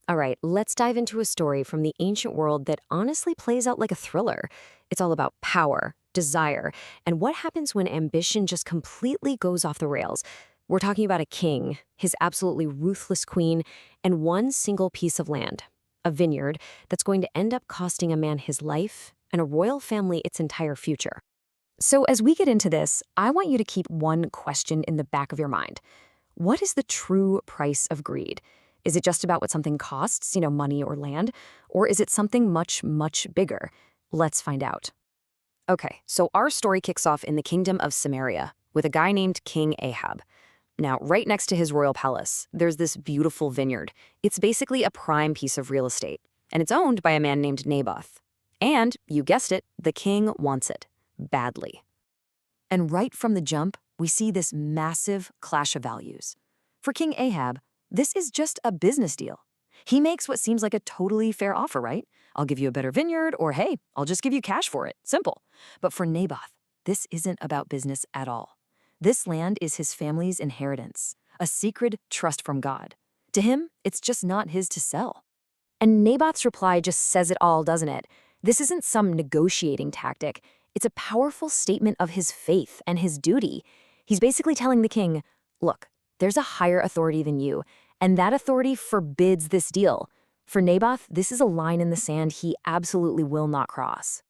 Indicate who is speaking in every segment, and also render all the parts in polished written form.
Speaker 1: All right, let's dive into a story from the ancient world that honestly plays out like a thriller. It's all about power, desire, and what happens when ambition just completely goes off the rails. We're talking about a king, his absolutely ruthless queen, and one single piece of land, a vineyard that's going to end up costing a man his life and a royal family its entire future. So, as we get into this, I want you to keep one question in the back of your mind. What is the true price of greed? Is it just about what something costs, money or land? Or is it something much, much bigger? Let's find out. Okay, so our story kicks off in the kingdom of Samaria with a guy named King Ahab. Now, right next to his royal palace, there's this beautiful vineyard. It's basically a prime piece of real estate, and it's owned by a man named Naboth. And, you guessed it, the king wants it. Badly. And right from the jump, we see this massive clash of values. For King Ahab, this is just a business deal. He makes what seems like a totally fair offer, right? I'll give you a better vineyard, or hey, I'll just give you cash for it. Simple. But for Naboth, this isn't about business at all. This land is his family's inheritance, a secret trust from God. To him, it's just not his to sell. And Naboth's reply just says it all, doesn't it? This isn't some negotiating tactic. It's a powerful statement of his faith and his duty. He's basically telling the king, look, there's a higher authority than you, and that authority forbids this deal. For Naboth, this is a line in the sand he absolutely will not cross.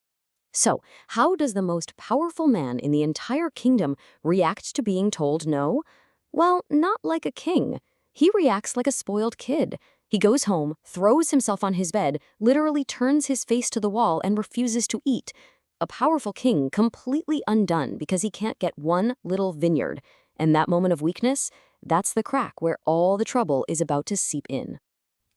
Speaker 1: So, how does the most powerful man in the entire kingdom react to being told no? Well, not like a king. He reacts like a spoiled kid. He goes home, throws himself on his bed, literally turns his face to the wall and refuses to eat. A powerful king completely undone because he can't get one little vineyard. And that moment of weakness, that's the crack where all the trouble is about to seep in.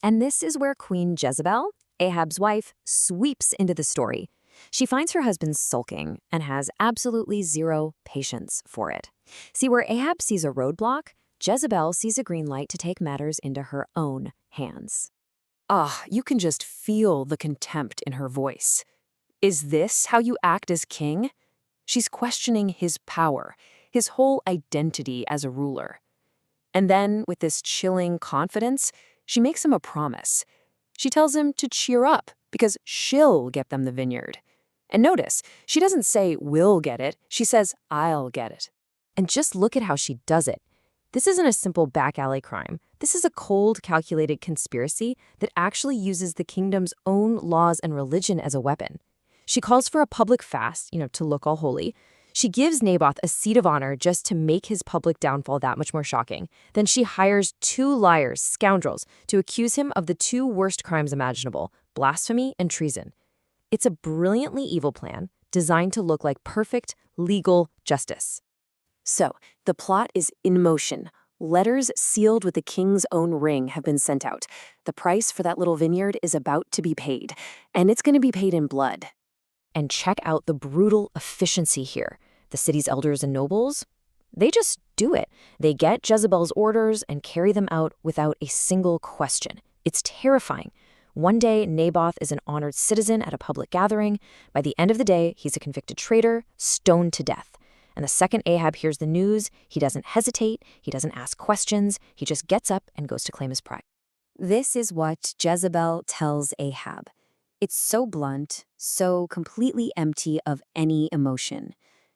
Speaker 1: And this is where Queen Jezebel, Ahab's wife, sweeps into the story. She finds her husband sulking and has absolutely zero patience for it. See, where Ahab sees a roadblock, Jezebel sees a green light to take matters into her own hands. You can just feel the contempt in her voice. Is this how you act as king? She's questioning his power, his whole identity as a ruler. And then, with this chilling confidence, she makes him a promise. She tells him to cheer up because she'll get them the vineyard. And notice, she doesn't say we'll get it, she says I'll get it. And just look at how she does it. This isn't a simple back alley crime. This is a cold, calculated conspiracy that actually uses the kingdom's own laws and religion as a weapon. She calls for a public fast, to look all holy. She gives Naboth a seat of honor just to make his public downfall that much more shocking. Then she hires two liars, scoundrels, to accuse him of the two worst crimes imaginable, blasphemy and treason. It's a brilliantly evil plan designed to look like perfect, legal justice. So, the plot is in motion. Letters sealed with the king's own ring have been sent out. The price for that little vineyard is about to be paid, and it's going to be paid in blood. And check out the brutal efficiency here. The city's elders and nobles, they just do it. They get Jezebel's orders and carry them out without a single question. It's terrifying. One day, Naboth is an honored citizen at a public gathering. By the end of the day, he's a convicted traitor, stoned to death. And the second Ahab hears the news, he doesn't hesitate, he doesn't ask questions, he just gets up and goes to claim his pride. This is what Jezebel tells Ahab. It's so blunt, so completely empty of any emotion.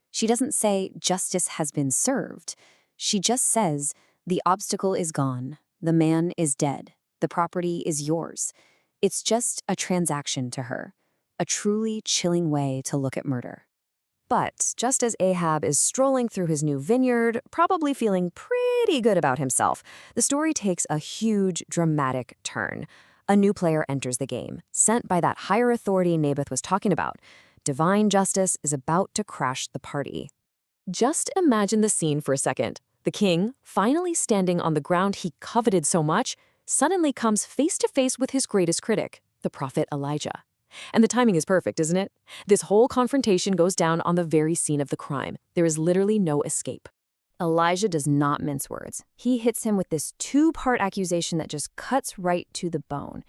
Speaker 1: She doesn't say justice has been served. She just says the obstacle is gone, the man is dead, the property is yours. It's just a transaction to her, a truly chilling way to look at murder. But just as Ahab is strolling through his new vineyard, probably feeling pretty good about himself, the story takes a huge, dramatic turn. A new player enters the game, sent by that higher authority Naboth was talking about. Divine justice is about to crash the party. Just imagine the scene for a second. The king, finally standing on the ground he coveted so much, suddenly comes face to face with his greatest critic, the prophet Elijah. And the timing is perfect, isn't it? This whole confrontation goes down on the very scene of the crime. There is literally no escape. Elijah does not mince words. He hits him with this two-part accusation that just cuts right to the bone.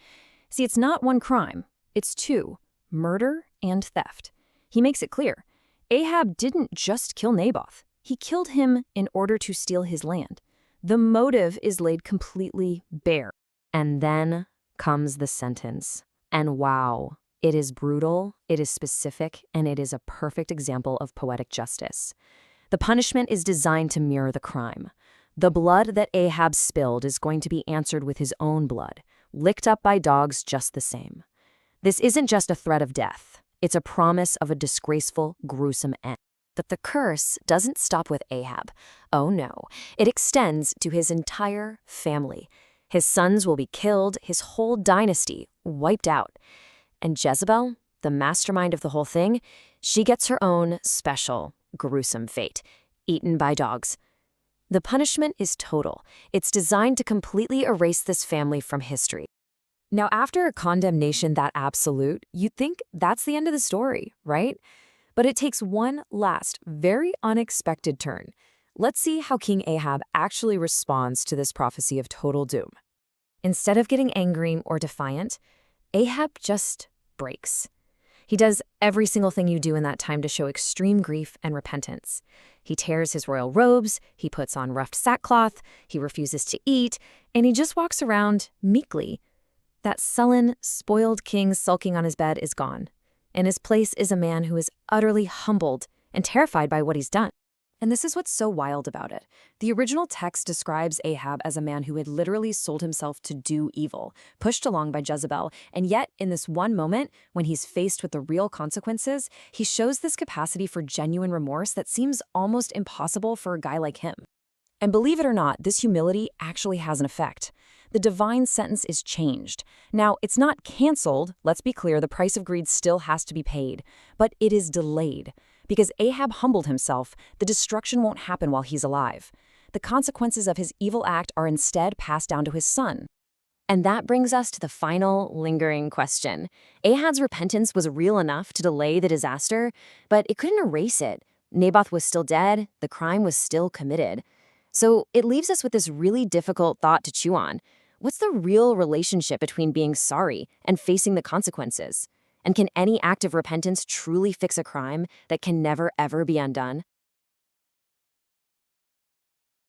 Speaker 1: See, it's not one crime. It's two: murder and theft. He makes it clear. Ahab didn't just kill Naboth. He killed him in order to steal his land. The motive is laid completely bare. And then comes the sentence. And wow, it is brutal, it is specific, and it is a perfect example of poetic justice. The punishment is designed to mirror the crime. The blood that Ahab spilled is going to be answered with his own blood, licked up by dogs just the same. This isn't just a threat of death. It's a promise of a disgraceful, gruesome end. But the curse doesn't stop with Ahab. Oh no, it extends to his entire family. His sons will be killed, his whole dynasty wiped out. And Jezebel, the mastermind of the whole thing, she gets her own special, gruesome fate, eaten by dogs. The punishment is total. It's designed to completely erase this family from history. Now, after a condemnation that absolute, you'd think that's the end of the story, right? But it takes one last, very unexpected turn. Let's see how King Ahab actually responds to this prophecy of total doom. Instead of getting angry or defiant, Ahab just breaks. He does every single thing you do in that time to show extreme grief and repentance. He tears his royal robes, he puts on rough sackcloth, he refuses to eat, and he just walks around meekly. That sullen, spoiled king sulking on his bed is gone. In his place is a man who is utterly humbled and terrified by what he's done. And this is what's so wild about it. The original text describes Ahab as a man who had literally sold himself to do evil, pushed along by Jezebel, and yet in this one moment, when he's faced with the real consequences, he shows this capacity for genuine remorse that seems almost impossible for a guy like him. And believe it or not, this humility actually has an effect. The divine sentence is changed. Now, it's not canceled. Let's be clear, the price of greed still has to be paid, but it is delayed. Because Ahab humbled himself, the destruction won't happen while he's alive. The consequences of his evil act are instead passed down to his son. And that brings us to the final, lingering question. Ahab's repentance was real enough to delay the disaster, but it couldn't erase it. Naboth was still dead, the crime was still committed. So it leaves us with this really difficult thought to chew on. What's the real relationship between being sorry and facing the consequences? And can any act of repentance truly fix a crime that can never, ever be undone?